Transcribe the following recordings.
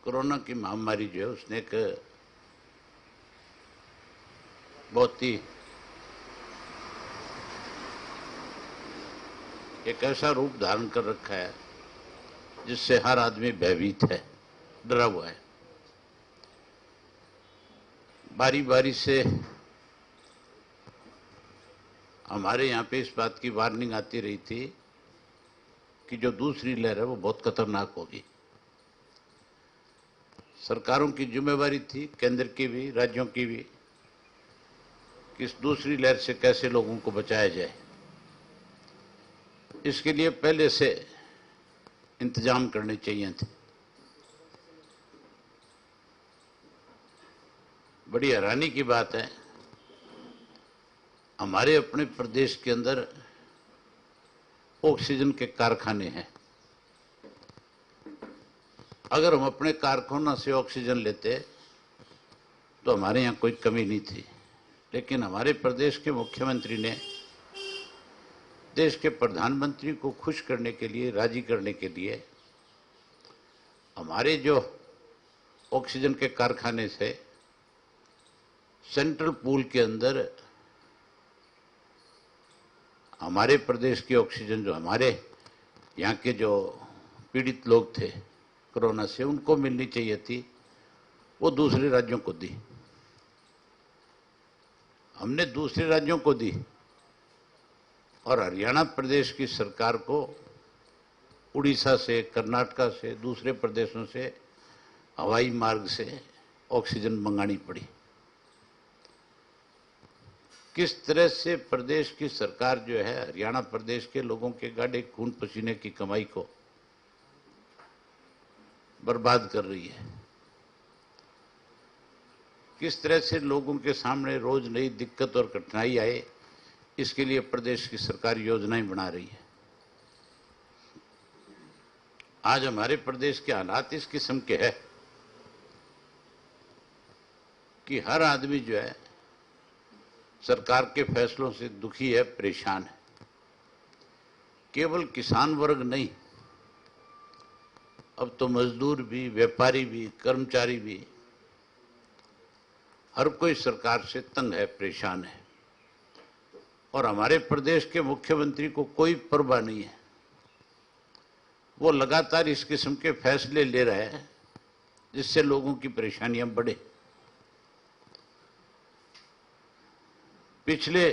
Corona की महामारी जो है उसने एक बहुत ही एक ऐसा रूप धारण कर रखा है जिससे हर आदमी भयभीत है, डरा हुआ है। बारी बारी से हमारे यहाँ पे इस बात की वार्निंग आती रही थी कि जो दूसरी लहर है वो बहुत खतरनाक होगी। सरकारों की जिम्मेवारी थी, केंद्र की भी, राज्यों की भी, कि इस दूसरी लहर से कैसे लोगों को बचाया जाए। इसके लिए पहले से इंतजाम करने चाहिए थे। बड़ी हैरानी की बात है, हमारे अपने प्रदेश के अंदर ऑक्सीजन के कारखाने हैं। अगर हम अपने कारखानों से ऑक्सीजन लेते तो हमारे यहाँ कोई कमी नहीं थी, लेकिन हमारे प्रदेश के मुख्यमंत्री ने देश के प्रधानमंत्री को खुश करने के लिए, राजी करने के लिए हमारे जो ऑक्सीजन के कारखाने से सेंट्रल पूल के अंदर हमारे प्रदेश की ऑक्सीजन, जो हमारे यहाँ के जो पीड़ित लोग थे कोरोना से, उनको मिलनी चाहिए थी, वो दूसरे राज्यों को दी। हमने दूसरे राज्यों को दी और हरियाणा प्रदेश की सरकार को उड़ीसा से, कर्नाटका से, दूसरे प्रदेशों से हवाई मार्ग से ऑक्सीजन मंगानी पड़ी। किस तरह से प्रदेश की सरकार जो है हरियाणा प्रदेश के लोगों के गाढ़े खून पसीने की कमाई को बर्बाद कर रही है, किस तरह से लोगों के सामने रोज नई दिक्कत और कठिनाई आए, इसके लिए प्रदेश की सरकार योजनाएं बना रही है। आज हमारे प्रदेश के हालात इस किस्म के हैं कि हर आदमी जो है सरकार के फैसलों से दुखी है, परेशान है। केवल किसान वर्ग नहीं, अब तो मजदूर भी, व्यापारी भी, कर्मचारी भी, हर कोई सरकार से तंग है, परेशान है। और हमारे प्रदेश के मुख्यमंत्री को कोई परवाह नहीं है। वो लगातार इस किस्म के फैसले ले रहे हैं जिससे लोगों की परेशानियां बढ़े। पिछले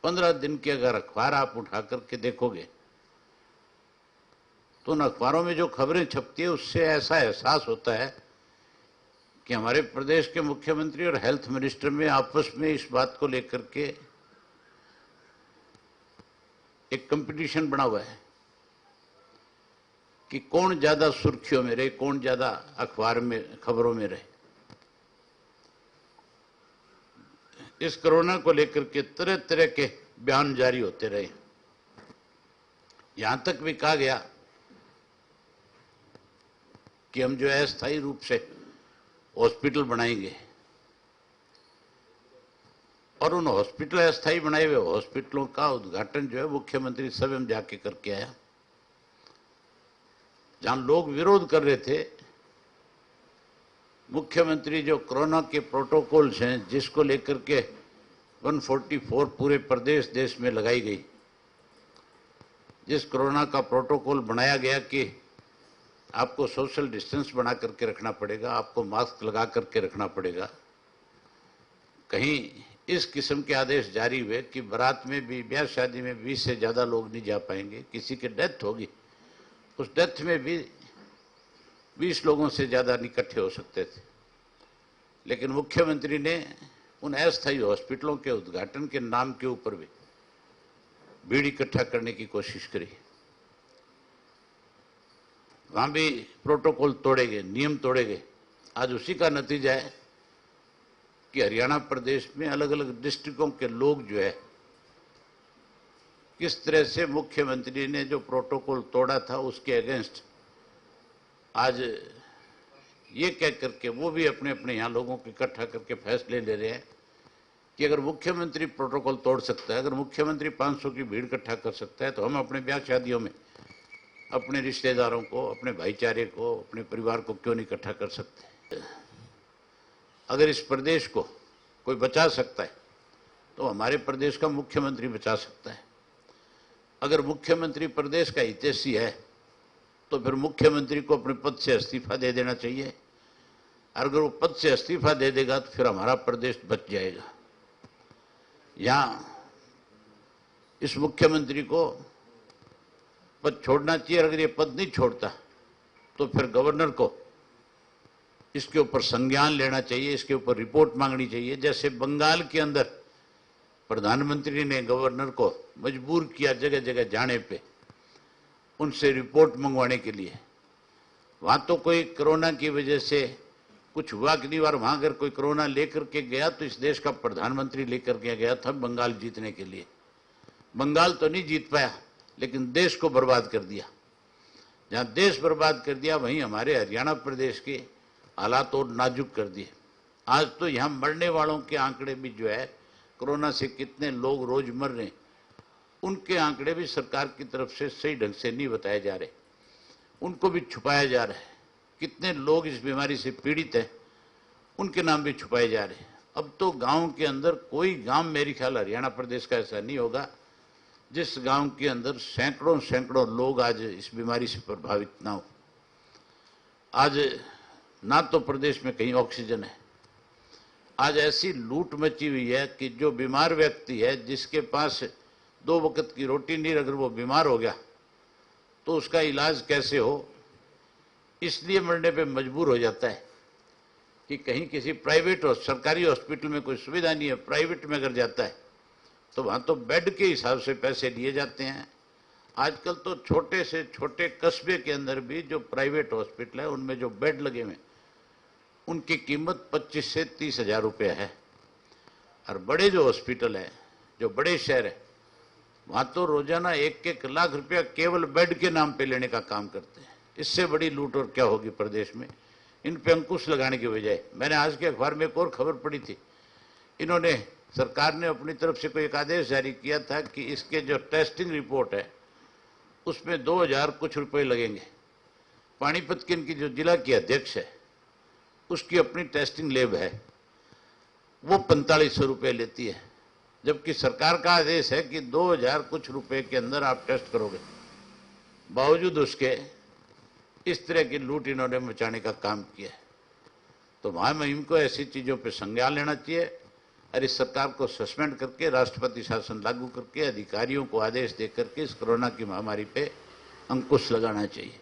15 दिन के अगर अखबार आप उठा करके देखोगे तो उन अखबारों में जो खबरें छपती है उससे ऐसा एहसास होता है कि हमारे प्रदेश के मुख्यमंत्री और हेल्थ मिनिस्टर में आपस में इस बात को लेकर के एक कंपटीशन बना हुआ है कि कौन ज्यादा सुर्खियों में रहे, कौन ज्यादा अखबार में, खबरों में रहे। इस कोरोना को लेकर के तरह तरह के बयान जारी होते रहे। यहां तक भी कहा गया कि हम जो है अस्थायी रूप से हॉस्पिटल बनाएंगे, और उन हॉस्पिटल, अस्थायी बनाए हुए हॉस्पिटलों का उद्घाटन जो है मुख्यमंत्री स्वयं जाके करके आया। जहां लोग विरोध कर रहे थे, मुख्यमंत्री जो कोरोना के प्रोटोकॉल्स हैं जिसको लेकर के 144 पूरे प्रदेश देश में लगाई गई, जिस कोरोना का प्रोटोकॉल बनाया गया कि आपको सोशल डिस्टेंस बना करके रखना पड़ेगा, आपको मास्क लगा करके रखना पड़ेगा, कहीं इस किस्म के आदेश जारी हुए कि बारात में भी, ब्याह शादी में 20 से ज्यादा लोग नहीं जा पाएंगे, किसी की डेथ होगी उस डेथ में भी 20 लोगों से ज्यादा नहीं इकट्ठे हो सकते थे। लेकिन मुख्यमंत्री ने उन अस्थायी हॉस्पिटलों के उद्घाटन के नाम के ऊपर भी भीड़ इकट्ठा करने की कोशिश करी। वहां भी प्रोटोकॉल तोड़े गए, नियम तोड़े गए। आज उसी का नतीजा है कि हरियाणा प्रदेश में अलग अलग डिस्ट्रिक्टों के लोग जो है किस तरह से मुख्यमंत्री ने जो प्रोटोकॉल तोड़ा था उसके अगेंस्ट आज ये कह करके वो भी अपने अपने यहाँ लोगों को इकट्ठा करके फैसले ले रहे हैं कि अगर मुख्यमंत्री प्रोटोकॉल तोड़ सकता है, अगर मुख्यमंत्री 500 की भीड़ इकट्ठा कर सकता है, तो हम अपने ब्याह शादियों में अपने रिश्तेदारों को, अपने भाईचारे को, अपने परिवार को क्यों नहीं इकट्ठा कर सकते? अगर इस प्रदेश को कोई बचा सकता है तो हमारे प्रदेश का मुख्यमंत्री बचा सकता है। अगर मुख्यमंत्री प्रदेश का हितैषी है तो फिर मुख्यमंत्री को अपने पद से इस्तीफा दे देना चाहिए। अगर वो पद से इस्तीफा दे देगा तो फिर हमारा प्रदेश बच जाएगा। यहाँ इस मुख्यमंत्री को पद छोड़ना चाहिए। अगर ये पद नहीं छोड़ता तो फिर गवर्नर को इसके ऊपर संज्ञान लेना चाहिए, इसके ऊपर रिपोर्ट मांगनी चाहिए। जैसे बंगाल के अंदर प्रधानमंत्री ने गवर्नर को मजबूर किया जगह जगह जाने पे उनसे रिपोर्ट मंगवाने के लिए। वहां तो कोई कोरोना की वजह से कुछ हुआ कि नहीं, वहां अगर कोई कोरोना लेकर के गया तो इस देश का प्रधानमंत्री लेकर के गया था बंगाल जीतने के लिए। बंगाल तो नहीं जीत पाया लेकिन देश को बर्बाद कर दिया। जहां देश बर्बाद कर दिया वहीं हमारे हरियाणा प्रदेश के हालात और नाजुक कर दिए। आज तो यहां मरने वालों के आंकड़े भी जो है, कोरोना से कितने लोग रोज मर रहे हैं, उनके आंकड़े भी सरकार की तरफ से सही ढंग से नहीं बताए जा रहे, उनको भी छुपाया जा रहा है। कितने लोग इस बीमारी से पीड़ित हैं उनके नाम भी छुपाए जा रहे हैं। अब तो गांव के अंदर कोई गांव, मेरे ख्याल हरियाणा प्रदेश का ऐसा नहीं होगा जिस गांव के अंदर सैकड़ों सैकड़ों लोग आज इस बीमारी से प्रभावित ना हो। आज ना तो प्रदेश में कहीं ऑक्सीजन है। आज ऐसी लूट मची हुई है कि जो बीमार व्यक्ति है, जिसके पास 2 वक्त की रोटी नहीं, अगर वो बीमार हो गया तो उसका इलाज कैसे हो, इसलिए मरने पे मजबूर हो जाता है कि कहीं किसी प्राइवेट और सरकारी हॉस्पिटल में कोई सुविधा नहीं है। प्राइवेट में अगर जाता है तो वहां तो बेड के हिसाब से पैसे लिए जाते हैं। आजकल तो छोटे से छोटे कस्बे के अंदर भी जो प्राइवेट हॉस्पिटल है उनमें जो बेड लगे हुए उनकी कीमत 25 से 30 हजार रुपये है। और बड़े जो हॉस्पिटल है, जो बड़े शहर है, वहां तो रोजाना 1-1 लाख रुपया केवल बेड के नाम पे लेने का काम करते हैं। इससे बड़ी लूट और क्या होगी प्रदेश में? इन पे अंकुश लगाने की बजाय, मैंने आज के अखबार में एक और खबर पढ़ी थी, इन्होंने, सरकार ने अपनी तरफ से कोई एक आदेश जारी किया था कि इसके जो टेस्टिंग रिपोर्ट है उसमें 2000 कुछ रुपए लगेंगे। पानीपत की इनकी जो जिला की अध्यक्ष है उसकी अपनी टेस्टिंग लैब है, वो 4500 रुपये लेती है, जबकि सरकार का आदेश है कि 2000 कुछ रुपए के अंदर आप टेस्ट करोगे। बावजूद उसके इस तरह की लूट इन्होंने मचाने का काम किया है। तो महामहिम को ऐसी चीजों पर संज्ञान लेना चाहिए और इस सरकार को सस्पेंड करके राष्ट्रपति शासन लागू करके अधिकारियों को आदेश दे करके इस कोरोना की महामारी पे अंकुश लगाना चाहिए।